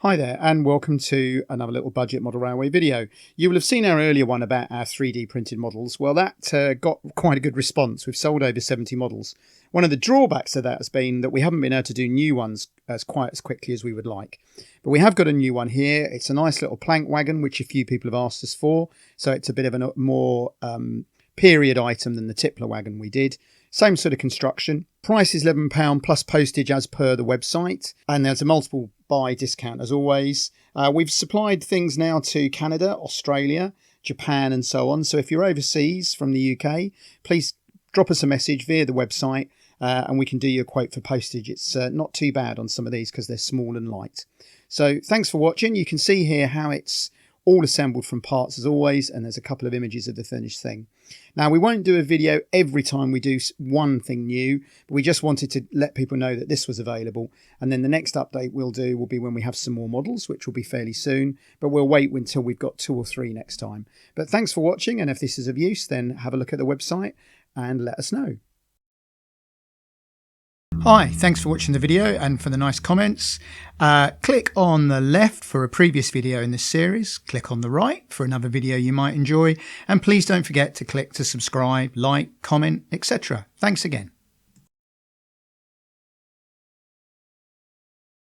Hi there and welcome to another little budget model railway video. You will have seen our earlier one about our 3D printed models. Well, that got quite a good response. We've sold over 70 models. One of the drawbacks of that has been that we haven't been able to do new ones quite as quickly as we would like. But we have got a new one here. It's a nice little plank wagon, which a few people have asked us for. So it's a bit of a more period item than the Tippler wagon we did. Same sort of construction. Price is £11 plus postage as per the website. And there's a multiple buy discount as always. We've supplied things now to Canada, Australia, Japan and so on. So if you're overseas from the UK, please drop us a message via the website and we can do you a quote for postage. It's not too bad on some of these because they're small and light. So thanks for watching. You can see here how it's all assembled from parts as always, and there's a couple of images of the finished thing. Now, we won't do a video every time we do one thing new, but we just wanted to let people know that this was available. And then the next update we'll do will be when we have some more models, which will be fairly soon, but we'll wait until we've got 2 or 3 next time. But thanks for watching, and if this is of use, then have a look at the website and let us know. Hi, thanks for watching the video and for the nice comments. Click on the left for a previous video in this series. Click on the right for another video you might enjoy. And please don't forget to click to subscribe, like, comment, etc. Thanks again.